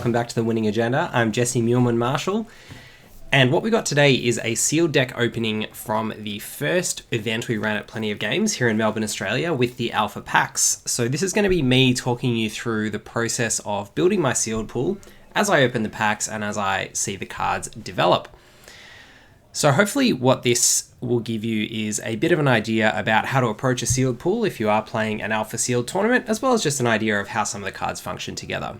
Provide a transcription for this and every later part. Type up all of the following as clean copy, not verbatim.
welcome back to the Winning Agenda. I'm Jesse Muleman-Marshall, and what we got today is a sealed deck opening from the first event we ran at Plenty of Games here in Melbourne, Australia with the Alpha packs. So this is going to be me talking you through the process of building my sealed pool as I open the packs and as I see the cards develop. So hopefully what this will give you is a bit of an idea about how to approach a sealed pool if you are playing an Alpha sealed tournament, as well as just an idea of how some of the cards function together.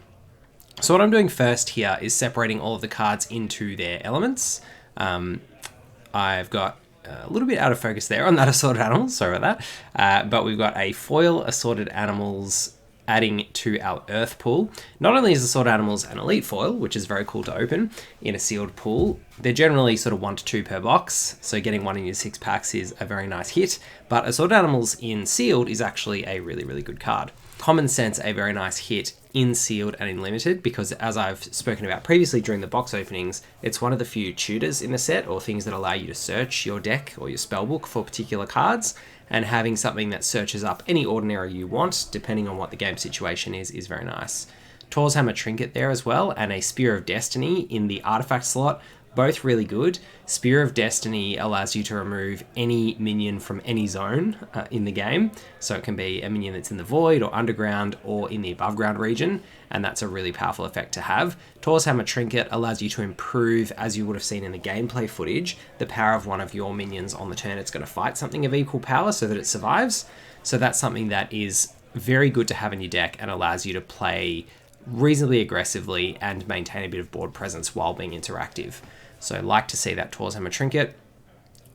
So what I'm doing first here is separating all of the cards into their elements. I've got a little bit out of focus there on that assorted animals, sorry about that. But we've got a foil assorted animals adding to our earth pool. Not only is assorted animals an elite foil, which is very cool to open in a sealed pool, they're generally sort of 1 to 2 per box, so getting one in your 6 packs is a very nice hit, but assorted animals in sealed is actually a really, really good card. Common Sense, a very nice hit in sealed and in limited, because as I've spoken about previously during the box openings, it's one of the few tutors in the set, or things that allow you to search your deck or your spellbook for particular cards, and having something that searches up any ordinary you want, depending on what the game situation is very nice. Tor's Hammer Trinket there as well, and a Spear of Destiny in the artifact slot, both really good. Spear of Destiny allows you to remove any minion from any zone in the game. So it can be a minion that's in the void or underground or in the above ground region. And that's a really powerful effect to have. Tor's Hammer Trinket allows you to improve, as you would have seen in the gameplay footage, the power of one of your minions on the turn it's going to fight something of equal power so that it survives. So that's something that is very good to have in your deck and allows you to play reasonably aggressively and maintain a bit of board presence while being interactive. So I like to see that Tor's Hammer Trinket.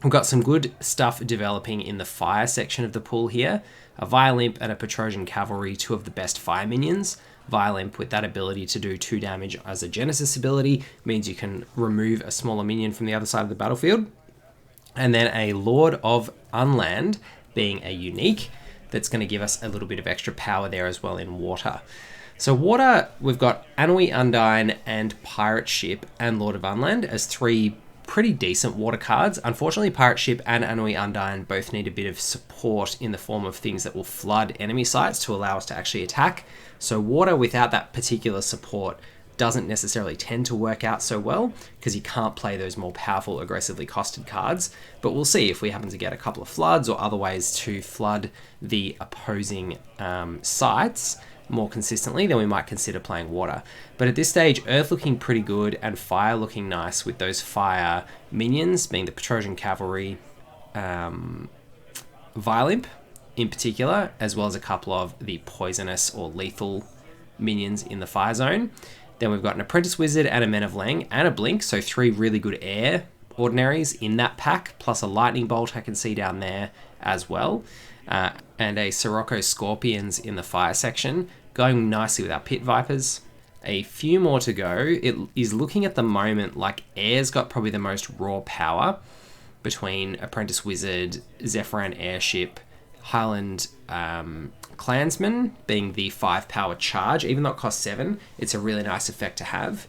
We've got some good stuff developing in the fire section of the pool here. A Violent and a Petrosian Cavalry, 2 of the best fire minions. Violent, with that ability to do 2 damage as a Genesis ability, means you can remove a smaller minion from the other side of the battlefield. And then a Lord of Unland, being a unique, that's going to give us a little bit of extra power there as well in water. So water, we've got Anhui Undine and Pirate Ship and Lord of Unland as 3 pretty decent water cards. Unfortunately, Pirate Ship and Anhui Undine both need a bit of support in the form of things that will flood enemy sites to allow us to actually attack. So water without that particular support doesn't necessarily tend to work out so well, because you can't play those more powerful, aggressively costed cards. But we'll see if we happen to get a couple of floods or other ways to flood the opposing sites more consistently, then we might consider playing water. But at this stage, earth looking pretty good and fire looking nice, with those fire minions being the Petrosian Cavalry, Violent in particular, as well as a couple of the poisonous or lethal minions in the fire zone. Then we've got an Apprentice Wizard and a Men of Lang and a Blink, so 3 really good air ordinaries in that pack, plus a Lightning Bolt I can see down there as well. And a Sirocco Scorpions in the fire section, going nicely with our Pit Vipers. A few more to go. It is looking at the moment like air's got probably the most raw power between Apprentice Wizard, Zephyran Airship, Highland Clansman being the 5 power charge. Even though it costs 7, it's a really nice effect to have.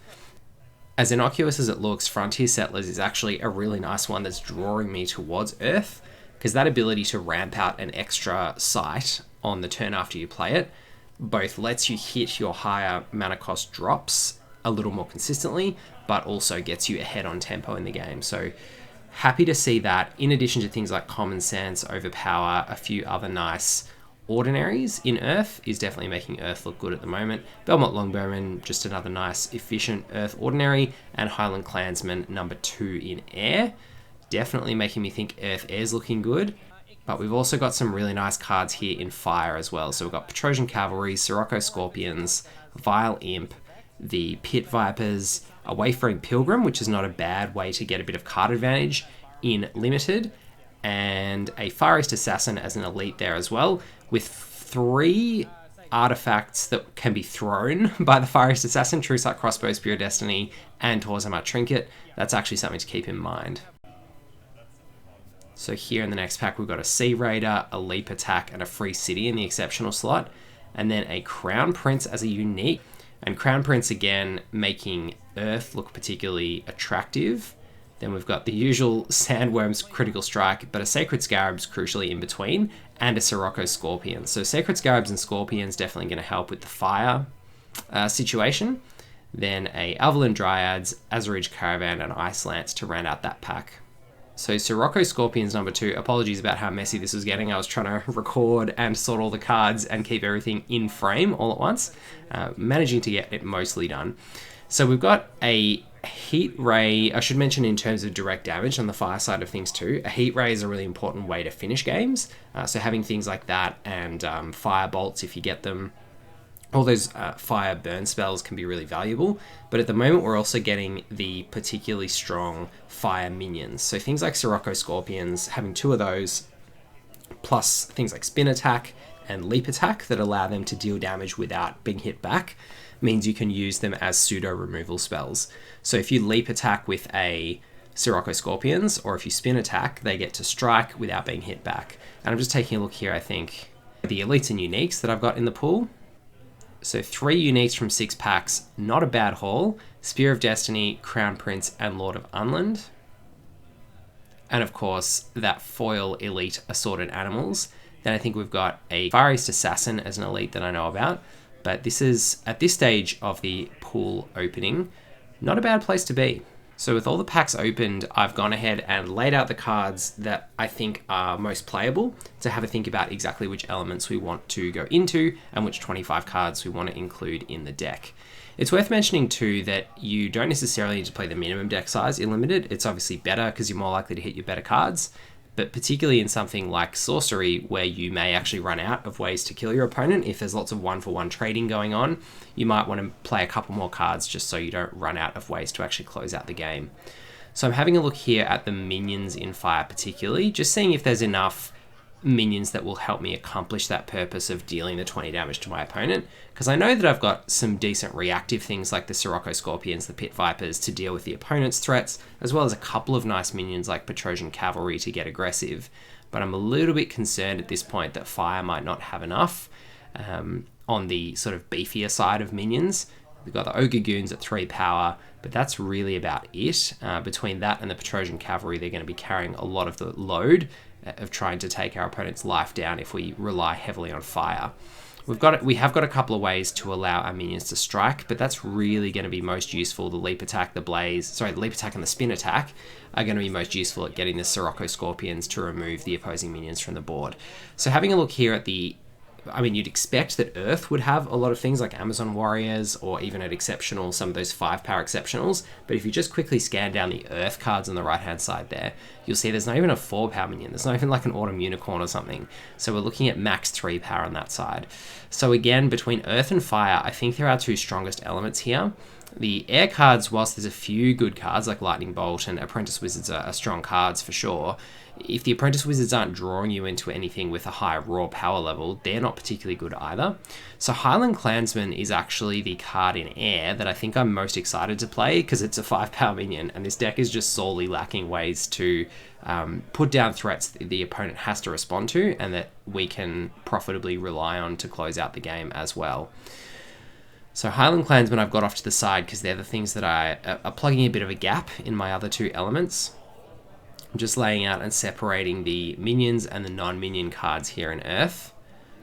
As innocuous as it looks, Frontier Settlers is actually a really nice one that's drawing me towards Earth, because that ability to ramp out an extra site on the turn after you play it both lets you hit your higher mana cost drops a little more consistently, but also gets you ahead on tempo in the game. So happy to see that, in addition to things like Common Sense, Overpower, a few other nice ordinaries in Earth, is definitely making Earth look good at the moment. Belmont Longbowman, just another nice, efficient Earth ordinary, and Highland Clansman, number 2 in Air. Definitely making me think Earth Air's looking good. But we've also got some really nice cards here in fire as well. So we've got Petrosian Cavalry, Sirocco Scorpions, Vile Imp, the Pit Vipers, a Wayfaring Pilgrim, which is not a bad way to get a bit of card advantage in limited, and a Far East Assassin as an elite there as well, with 3 artifacts that can be thrown by the Far East Assassin: True Sight Crossbow, Spear of Destiny, and Tor's Hammer Trinket. That's actually something to keep in mind. So here in the next pack, we've got a Sea Raider, a Leap Attack, and a Free City in the exceptional slot. And then a Crown Prince as a unique. And Crown Prince, again, making Earth look particularly attractive. Then we've got the usual Sandworm's Critical Strike, but a Sacred Scarab's crucially in between, and a Sirocco Scorpion. So Sacred Scarabs and Scorpions definitely going to help with the fire situation. then a Alvaland Dryads, Azurage Caravan, and Ice Lance to round out that pack. So Sirocco Scorpions number 2, apologies about how messy this was getting. I was trying to record and sort all the cards and keep everything in frame all at once, managing to get it mostly done. So we've got a Heat Ray. I should mention in terms of direct damage on the fire side of things too, a Heat Ray is a really important way to finish games. So having things like that and Fire Bolts, if you get them, all those fire burn spells can be really valuable, but at the moment we're also getting the particularly strong fire minions. So things like Sirocco Scorpions, having 2 of those, plus things like Spin Attack and Leap Attack that allow them to deal damage without being hit back, means you can use them as pseudo removal spells. So if you Leap Attack with a Sirocco Scorpions, or if you Spin Attack, they get to strike without being hit back. And I'm just taking a look here, I think, the elites and uniques that I've got in the pool. So 3 uniques from 6 packs, not a bad haul. Spear of Destiny, Crown Prince, and Lord of Unland. And of course, that foil elite Assorted Animals. Then I think we've got a Far East Assassin as an elite that I know about. But this is, at this stage of the pool opening, not a bad place to be. So with all the packs opened, I've gone ahead and laid out the cards that I think are most playable to have a think about exactly which elements we want to go into and which 25 cards we want to include in the deck. It's worth mentioning too that you don't necessarily need to play the minimum deck size in Limited. It's obviously better because you're more likely to hit your better cards, but particularly in something like Sorcery, where you may actually run out of ways to kill your opponent. If there's lots of 1-for-1 trading going on, you might want to play a couple more cards just so you don't run out of ways to actually close out the game. So I'm having a look here at the minions in Fire particularly, just seeing if there's enough minions that will help me accomplish that purpose of dealing the 20 damage to my opponent, because I know that I've got some decent reactive things like the Sirocco Scorpions, the Pit Vipers to deal with the opponent's threats, as well as a couple of nice minions like Petrosian Cavalry to get aggressive, but I'm a little bit concerned at this point that Fire might not have enough on the sort of beefier side of minions. We've got the Ogre Goons at 3 power, but that's really about it. Between that and the Petrosian Cavalry, they're going to be carrying a lot of the load of trying to take our opponent's life down if we rely heavily on fire. We have got a couple of ways to allow our minions to strike, but that's really going to be most useful. The Leap Attack, the Leap Attack and the Spin Attack are going to be most useful at getting the Sirocco Scorpions to remove the opposing minions from the board. So having a look here at you'd expect that Earth would have a lot of things like Amazon Warriors, or even at Exceptional, some of those 5-power Exceptionals. But if you just quickly scan down the Earth cards on the right-hand side there, you'll see there's not even a 4-power minion. There's not even like an Autumn Unicorn or something. So we're looking at max 3-power on that side. So again, between Earth and Fire, I think there are 2 strongest elements here. The air cards, whilst there's a few good cards like Lightning Bolt and Apprentice Wizards are strong cards for sure, if the Apprentice Wizards aren't drawing you into anything with a high raw power level, they're not particularly good either. So Highland Clansman is actually the card in air that I think I'm most excited to play, because it's a 5-power minion, and this deck is just sorely lacking ways to put down threats that the opponent has to respond to, and that we can profitably rely on to close out the game as well. So Highland Clansmen I've got off to the side because they're the things that are plugging a bit of a gap in my other 2 elements. I'm just laying out and separating the minions and the non-minion cards here in Earth.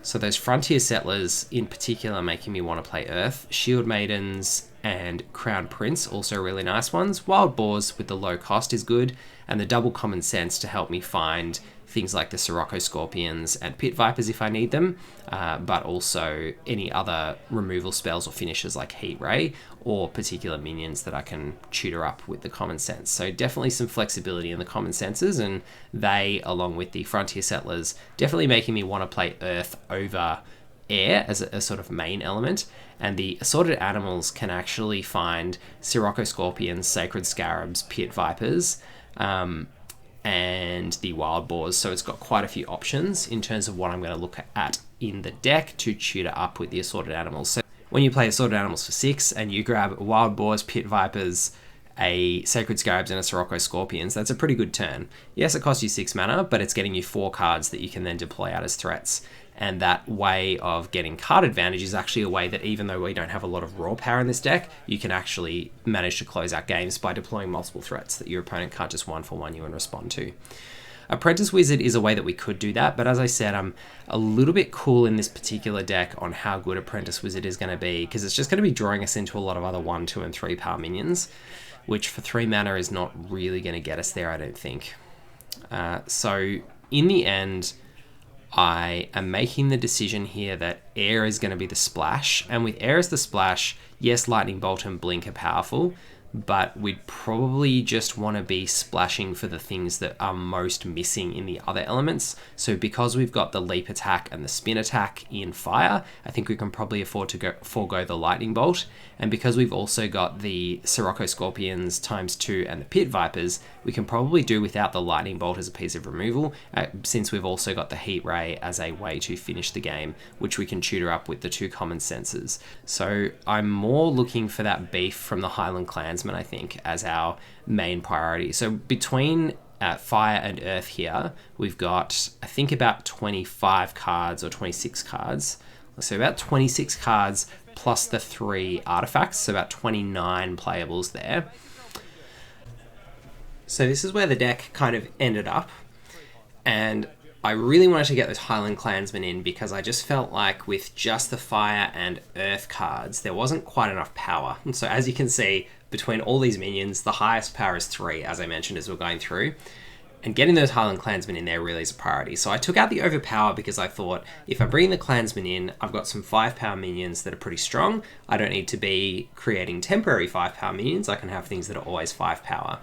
So those Frontier Settlers in particular are making me want to play Earth. Shield Maidens and Crown Prince, also really nice ones. Wild Boars with the low cost is good, and the double Common Sense to help me find things like the Sirocco Scorpions and Pit Vipers if I need them, but also any other removal spells or finishes like Heat Ray, or particular minions that I can tutor up with the Common Sense. So definitely some flexibility in the Common Senses, and they, along with the Frontier Settlers, definitely making me want to play Earth over air as a sort of main element. And the Assorted Animals can actually find Sirocco Scorpions, Sacred Scarabs, Pit Vipers, and the Wild Boars. So it's got quite a few options in terms of what I'm going to look at in the deck to tutor up with the Assorted Animals. So when you play Assorted Animals for 6 and you grab Wild Boars, Pit Vipers, a Sacred Scarabs and a Sirocco Scorpions, that's a pretty good turn. Yes, it costs you 6 mana, but it's getting you 4 cards that you can then deploy out as threats. And that way of getting card advantage is actually a way that, even though we don't have a lot of raw power in this deck, you can actually manage to close out games by deploying multiple threats that your opponent can't just 1-for-1 you and respond to. Apprentice Wizard is a way that we could do that, but as I said, I'm a little bit cool in this particular deck on how good Apprentice Wizard is going to be, because it's just going to be drawing us into a lot of other 1, 2, and 3 power minions, which for 3 mana is not really going to get us there, I don't think. So in the end, I am making the decision here that air is going to be the splash, and with air as the splash, yes, Lightning Bolt and Blink are powerful, but we'd probably just want to be splashing for the things that are most missing in the other elements. So because we've got the leap attack and the spin attack in fire, I think we can probably afford to forego the lightning bolt. And because we've also got the Sirocco Scorpions ×2 and the Pit Vipers, we can probably do without the lightning bolt as a piece of removal, since we've also got the heat ray as a way to finish the game, which we can tutor up with the 2 common senses. So I'm more looking for that beef from the Highland Clansmen, I think, as our main priority. So between fire and earth here, we've got, I think, about 25 cards or 26 cards. So about 26 cards plus the 3 artifacts, so about 29 playables there. So this is where the deck kind of ended up, and I really wanted to get those Highland Clansmen in because I just felt like with just the fire and earth cards, there wasn't quite enough power. And so as you can see, between all these minions, the highest power is 3, as I mentioned as we're going through. And getting those Highland Clansmen in there really is a priority. So I took out the overpower because I thought, if I bring the Clansmen in, I've got some 5 power minions that are pretty strong. I don't need to be creating temporary 5 power minions. I can have things that are always 5 power.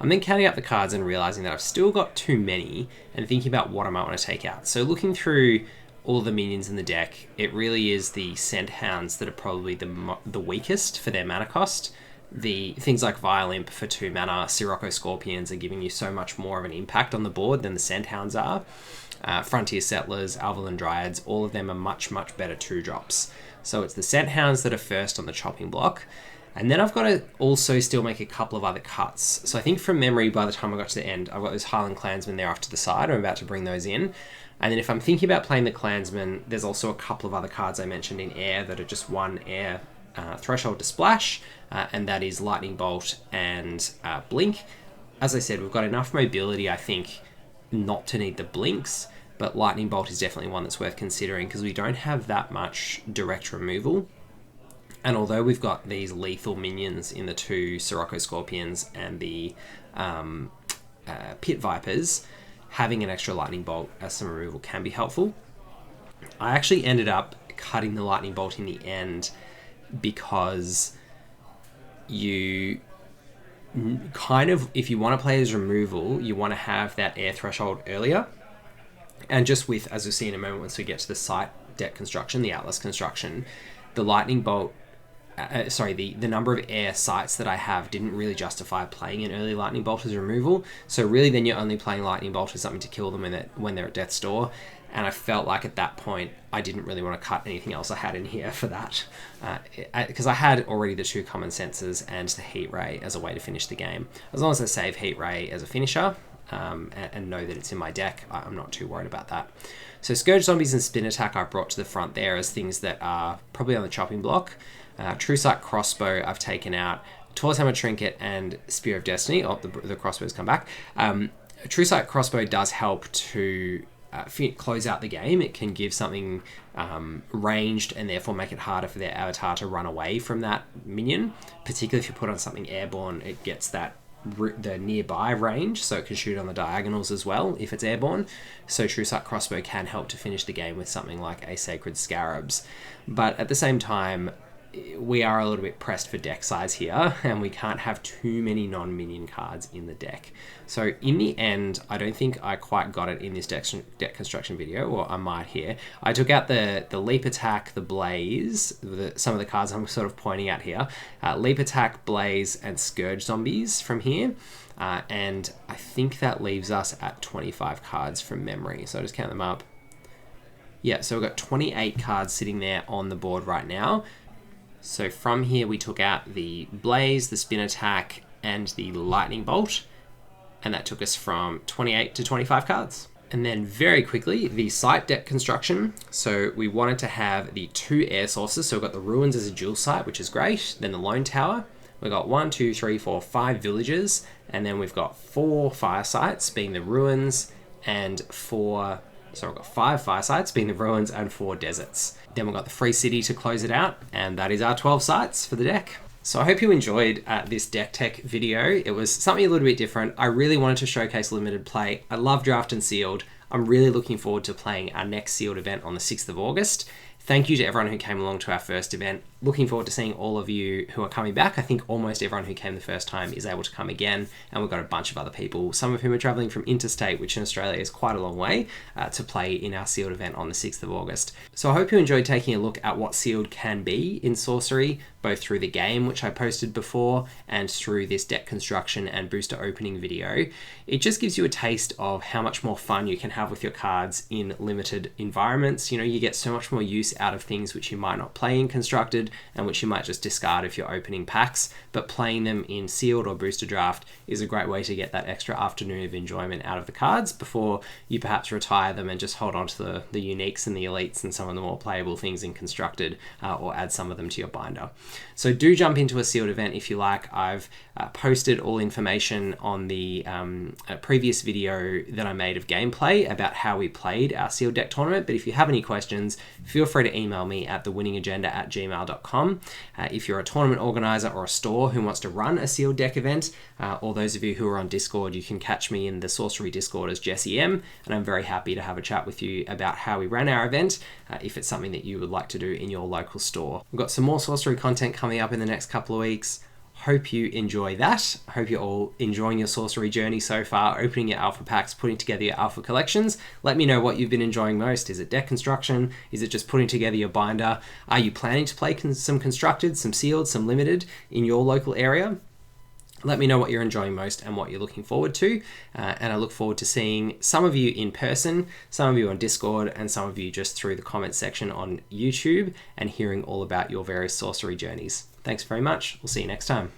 I'm then counting up the cards and realizing that I've still got too many and thinking about what I might want to take out. So looking through all the minions in the deck, it really is the Scent Hounds that are probably the weakest for their mana cost. The things like Violin for 2 mana, Sirocco Scorpions are giving you so much more of an impact on the board than the Scent Hounds are. Frontier Settlers, Alvalan Dryads, all of them are much, much better 2-drops. So it's the Scent Hounds that are first on the chopping block. And then I've got to also still make a couple of other cuts. So I think from memory, by the time I got to the end, I've got those Highland Clansmen there off to the side. I'm about to bring those in. And then if I'm thinking about playing the Clansmen, there's also a couple of other cards I mentioned in air that are just 1 air threshold to splash, and that is Lightning Bolt and Blink. As I said, we've got enough mobility, I think, not to need the blinks, but Lightning Bolt is definitely one that's worth considering because we don't have that much direct removal. And although we've got these lethal minions in the 2 Sirocco Scorpions and the Pit Vipers, having an extra Lightning Bolt as some removal can be helpful. I actually ended up cutting the Lightning Bolt in the end because you kind of, if you want to play as removal, you want to have that air threshold earlier. And just with, as we'll see in a moment once we get to the site deck construction, the Atlas construction, the Lightning Bolt, the number of air sites that I have didn't really justify playing an early Lightning Bolt as removal. So really then you're only playing Lightning Bolt as something to kill them when they're at death's door. And I felt like at that point, I didn't really want to cut anything else I had in here for that. Because I had already the 2 common senses and the Heat Ray as a way to finish the game. As long as I save Heat Ray as a finisher and know that it's in my deck, I'm not too worried about that. So Scourge Zombies and Spin Attack I've brought to the front there as things that are probably on the chopping block. True Sight Crossbow I've taken out. Taurus Hammer Trinket and Spear of Destiny. Oh, the crossbows come back. True Sight Crossbow does help to close out the game. It can give something ranged and therefore make it harder for their avatar to run away from that minion. Particularly if you put on something airborne, it gets that the nearby range, so it can shoot on the diagonals as well if it's airborne. So True Sight Crossbow can help to finish the game with something like a Sacred Scarabs. But at the same time, we are a little bit pressed for deck size here, and we can't have too many non-minion cards in the deck. So in the end, I don't think I quite got it in this deck construction video, or I might here. I took out the Leap Attack, the Blaze, some of the cards I'm sort of pointing at here. Leap Attack, Blaze, and Scourge Zombies from here. And I think that leaves us at 25 cards from memory. So I'll just count them up. Yeah, so we've got 28 cards sitting there on the board right now. So from here, we took out the Blaze, the Spin Attack, and the Lightning Bolt. And that took us from 28 to 25 cards. And then very quickly, the site deck construction. So we wanted to have the 2 air sources. So we've got the Ruins as a dual site, which is great. Then the Lone Tower. We've got 1, 2, 3, 4, 5 villages. And then we've got 4 fire sites, being the Ruins and we've got 5 fire sites, being the ruins, and 4 deserts. Then we've got the free city to close it out, and that is our 12 sites for the deck. So I hope you enjoyed this deck tech video. It was something a little bit different. I really wanted to showcase limited play. I love draft and sealed. I'm really looking forward to playing our next sealed event on the 6th of August. Thank you to everyone who came along to our first event. Looking forward to seeing all of you who are coming back. I think almost everyone who came the first time is able to come again. And we've got a bunch of other people, some of whom are traveling from interstate, which in Australia is quite a long way, to play in our sealed event on the 6th of August. So I hope you enjoyed taking a look at what sealed can be in Sorcery, both through the game, which I posted before, and through this deck construction and booster opening video. It just gives you a taste of how much more fun you can have with your cards in limited environments. You know, you get so much more use out of things which you might not play in constructed and which you might just discard if you're opening packs, but playing them in sealed or booster draft is a great way to get that extra afternoon of enjoyment out of the cards before you perhaps retire them and just hold on to the uniques and the elites and some of the more playable things in constructed, or add some of them to your binder. So do jump into a sealed event if you like. I've posted all information on the previous video that I made of gameplay about how we played our sealed deck tournament, but if you have any questions, feel free to email me at thewinningagenda@gmail.com. If you're a tournament organizer or a store who wants to run a sealed deck event, or those of you who are on Discord, you can catch me in the Sorcery Discord as Jesse M, and I'm very happy to have a chat with you about how we ran our event, if it's something that you would like to do in your local store. We've got some more Sorcery content coming up in the next couple of weeks. Hope you enjoy that. I hope you're all enjoying your Sorcery journey so far, opening your Alpha packs, putting together your Alpha collections. Let me know what you've been enjoying most. Is it deck construction? Is it just putting together your binder? Are you planning to play some constructed, some sealed, some limited in your local area? Let me know what you're enjoying most and what you're looking forward to. And I look forward to seeing some of you in person, some of you on Discord, and some of you just through the comment section on YouTube, and hearing all about your various Sorcery journeys. Thanks very much. We'll see you next time.